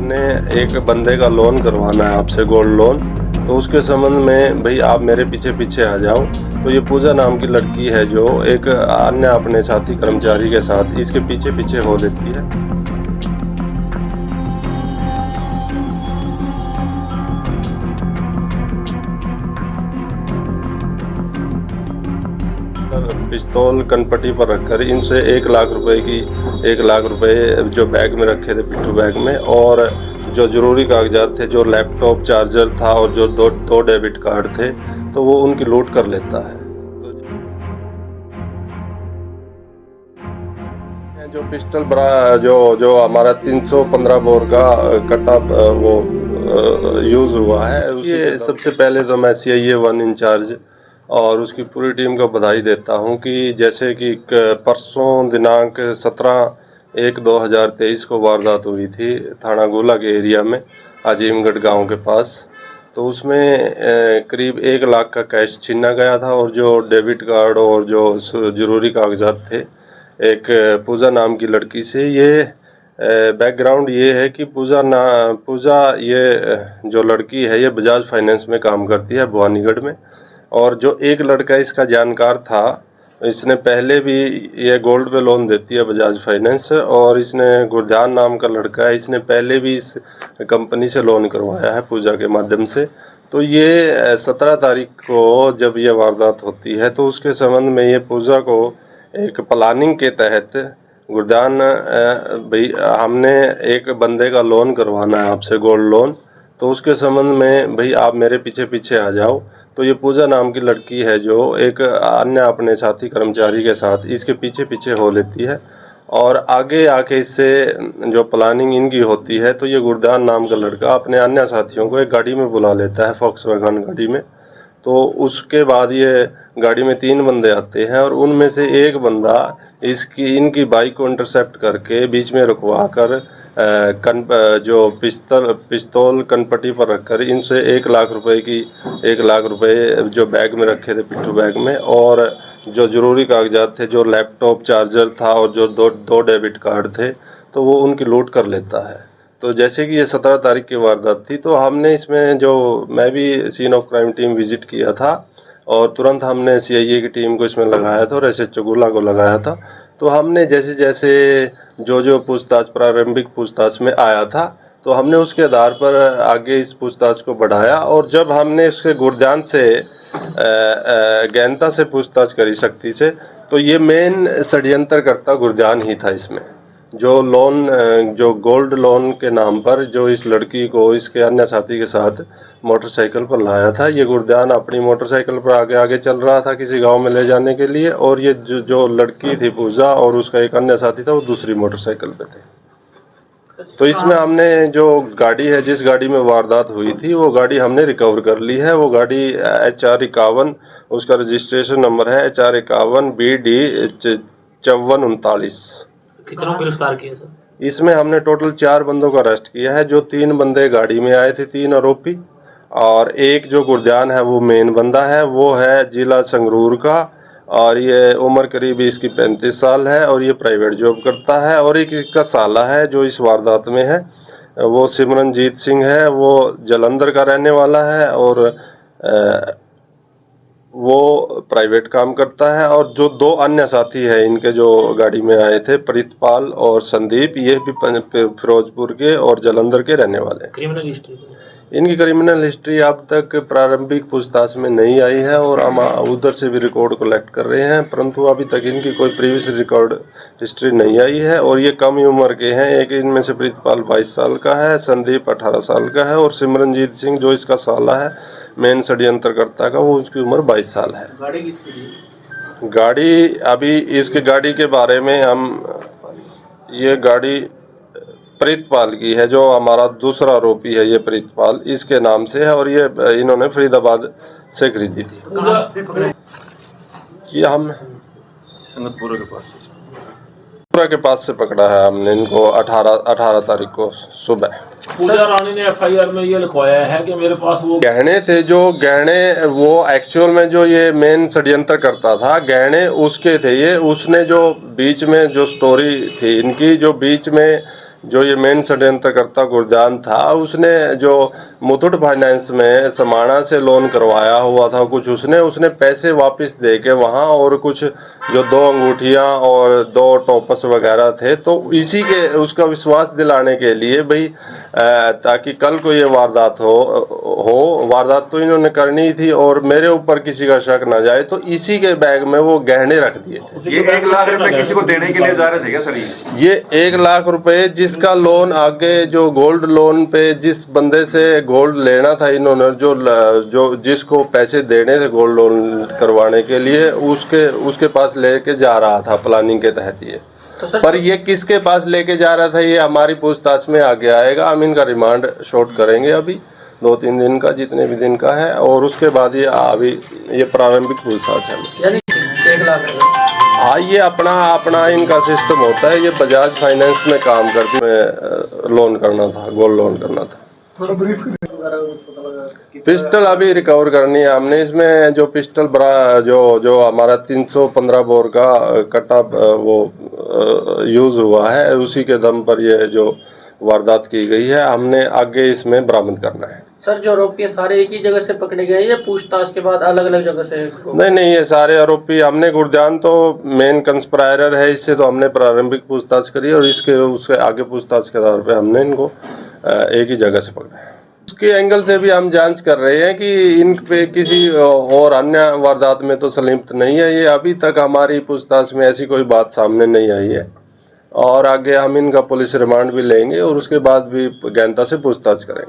हमने एक बंदे का लोन करवाना है आपसे, गोल्ड लोन। तो उसके संबंध में भाई आप मेरे पीछे पीछे आ जाओ। तो ये पूजा नाम की लड़की है जो एक अन्य अपने साथी कर्मचारी के साथ इसके पीछे पीछे हो लेती है। पिस्तौल कनपट्टी पर रखकर इनसे 1 लाख रुपए जो बैग में रखे थे, पिट्ठू बैग में, और जो ज़रूरी कागजात थे, जो लैपटॉप, चार्जर था और जो दो डेबिट कार्ड थे, तो वो उनकी लूट कर लेता है। तो जो पिस्टल बरा जो हमारा 315 बोर का कट्टा वो यूज़ हुआ है, ये सबसे पहले तो मैं CIA 1 इंचार्ज और उसकी पूरी टीम को बधाई देता हूं कि जैसे कि परसों दिनांक 17/1/2023 को वारदात हुई थी थाना गोला के एरिया में, आजीमगढ़ गांव के पास। तो उसमें करीब 1 लाख का कैश छीना गया था और जो डेबिट कार्ड और जो ज़रूरी कागजात थे एक पूजा नाम की लड़की से। ये बैकग्राउंड ये है कि पूजा ये जो लड़की है ये बजाज फाइनेंस में काम करती है भवानीगढ़ में। और जो एक लड़का इसका जानकार था, इसने पहले भी ये गोल्ड पे लोन देती है बजाज फाइनेंस, और इसने गुरजान नाम का लड़का है, इसने पहले भी इस कंपनी से लोन करवाया है पूजा के माध्यम से। तो ये 17 तारीख को जब ये वारदात होती है तो उसके संबंध में ये पूजा को एक प्लानिंग के तहत गुरजान भाई हमने एक बंदे का लोन करवाना है आपसे, गोल्ड लोन। तो उसके संबंध में भाई आप मेरे पीछे पीछे आ जाओ। तो ये पूजा नाम की लड़की है जो एक अन्य अपने साथी कर्मचारी के साथ इसके पीछे पीछे हो लेती है और आगे आके इससे जो प्लानिंग इनकी होती है, तो ये गुरजान नाम का लड़का अपने अन्य साथियों को एक गाड़ी में बुला लेता है, फॉक्सवैगन गाड़ी में। तो उसके बाद ये गाड़ी में 3 बंदे आते हैं और उनमें से एक बंदा इनकी बाइक को इंटरसेप्ट करके बीच में रुकवा कर जो पिस्तौल कनपट्टी पर रखकर इनसे 1 लाख रुपए जो बैग में रखे थे, पिट्ठू बैग में, और जो ज़रूरी कागजात थे, जो लैपटॉप, चार्जर था और जो दो डेबिट कार्ड थे, तो वो उनकी लूट कर लेता है। तो जैसे कि ये 17 तारीख की वारदात थी, तो हमने इसमें मैं भी scene of crime team visit किया था और तुरंत हमने CIA की टीम को इसमें लगाया था और SHO गोला को लगाया था। तो हमने जैसे जैसे जो पूछताछ, प्रारंभिक पूछताछ में आया था, तो हमने उसके आधार पर आगे इस पूछताछ को बढ़ाया। और जब हमने इसके गुरजान से गहनता से पूछताछ करी, सख्ती से, तो ये मेन षड्यंत्रकर्ता गुरजान ही था इसमें। जो गोल्ड लोन के नाम पर जो इस लड़की को इसके अन्य साथी के साथ मोटरसाइकिल पर लाया था, ये गुरजान अपनी मोटरसाइकिल पर आगे आगे चल रहा था किसी गांव में ले जाने के लिए, और ये जो लड़की थी पूजा और उसका एक अन्य साथी था वो दूसरी मोटरसाइकिल पे थे। तो इसमें हमने जो गाड़ी है, जिस गाड़ी में वारदात हुई थी, वो गाड़ी हमने रिकवर कर ली है। वो गाड़ी HR51, उसका रजिस्ट्रेशन नंबर है HR51 BD 5439। कितनों को गिरफ्तार किया सर? इसमें हमने टोटल 4 बंदों को अरेस्ट किया है। जो 3 बंदे गाड़ी में आए थे, 3 आरोपी, और एक जो गुरजान है वो मेन बंदा है, वो है जिला संगरूर का, और ये उम्र करीब इसकी 35 साल है और ये प्राइवेट जॉब करता है। और एक इसका साला है जो इस वारदात में है, वो सिमरनजीत सिंह है, वो जालंधर का रहने वाला है और वो प्राइवेट काम करता है। और जो 2 अन्य साथी हैं इनके जो गाड़ी में आए थे, प्रीतपाल और संदीप, ये भी फिरोजपुर के और जालंधर के रहने वाले हैं। क्रिमिनल हिस्ट्री इनकी क्रिमिनल हिस्ट्री अब तक प्रारंभिक पूछताछ में नहीं आई है और हम उधर से भी रिकॉर्ड कलेक्ट कर रहे हैं, परंतु अभी तक इनकी कोई प्रीवियस रिकॉर्ड हिस्ट्री नहीं आई है। और ये कम ही उम्र के हैं। एक इनमें से प्रीतपाल 22 साल का है, संदीप 18 साल का है और सिमरनजीत सिंह जो इसका साला है मेन षड्यंत्रकर्ता का, वो उसकी उम्र 22 साल है। गाड़ी किसकी थी? गाड़ी अभी इसकी गाड़ी के बारे में ये गाड़ी प्रीतपाल की है, जो हमारा दूसरा आरोपी है, ये प्रीतपाल इसके नाम से है और ये इन्होंने फरीदाबाद से खरीदी थी। ये हम संगतपुरा के पास से पकड़ा है हमने इनको 18 तारीख को सुबह। पूजा रानी ने FIR में ये लिखवाया है कि मेरे पास वो गहने थे, वो एक्चुअल में जो ये मेन षड्यंत्र करता था, गहने उसके थे। ये उसने जो बीच में जो स्टोरी थी इनकी, जो बीच में जो ये मेन षड्यंत्रकर्ता गुरजान था, उसने जो मुथूट फाइनेंस में समाणा से लोन करवाया हुआ था कुछ, उसने पैसे वापस दे के वहाँ, और कुछ जो 2 अंगूठियाँ और 2 टॉपस वगैरह थे, तो इसी के उसका विश्वास दिलाने के लिए भाई ताकि कल को ये वारदात हो वारदात तो इन्होंने करनी थी और मेरे ऊपर किसी का शक ना जाए, तो इसी के बैग में वो गहने रख दिए थे। ये 1 लाख रुपए किसी को देने के लिए जा रहे थे क्या सर? ये 1 लाख रुपए जिसका लोन आगे जो गोल्ड लोन पे जिस बंदे से गोल्ड लेना था इन्होंने, जो जिसको पैसे देने थे गोल्ड लोन करवाने के लिए, उसके पास लेके जा रहा था प्लानिंग के तहत ये। तो पर ये किसके पास लेके जा रहा था ये हमारी पूछताछ में आगे आएगा। हम इनका रिमांड शॉर्ट करेंगे अभी 2-3 दिन का, जितने भी दिन का है, और उसके बाद ये अभी ये प्रारंभिक पूछताछ है। यानी 1 लाख हाँ, ये अपना इनका सिस्टम होता है। ये बजाज फाइनेंस में काम करती में लोन करना था, गोल्ड लोन करना था। पिस्टल अभी रिकवर करनी है हमने। इसमें जो पिस्टल जो हमारा 315 बोर का कट्टा वो यूज हुआ है, उसी के दम पर ये जो वारदात की गई है, हमने आगे इसमें बरामद करना है। सर, जो आरोपी है सारे एक ही जगह से पकड़े गए या पूछताछ के बाद अलग अलग जगह से? नहीं, ये सारे आरोपी हमने, गुरजान तो मेन कंस्पिराटर है, इससे तो हमने प्रारंभिक पूछताछ करी, और उसके आगे पूछताछ के आधार पे हमने इनको एक ही जगह से पकड़ा है। उसके एंगल से भी हम जांच कर रहे हैं कि इन पे किसी और अन्य वारदात में तो संलिप्त नहीं है। ये अभी तक हमारी पूछताछ में ऐसी कोई बात सामने नहीं आई है, और आगे हम इनका पुलिस रिमांड भी लेंगे और उसके बाद भी गहनता से पूछताछ करेंगे।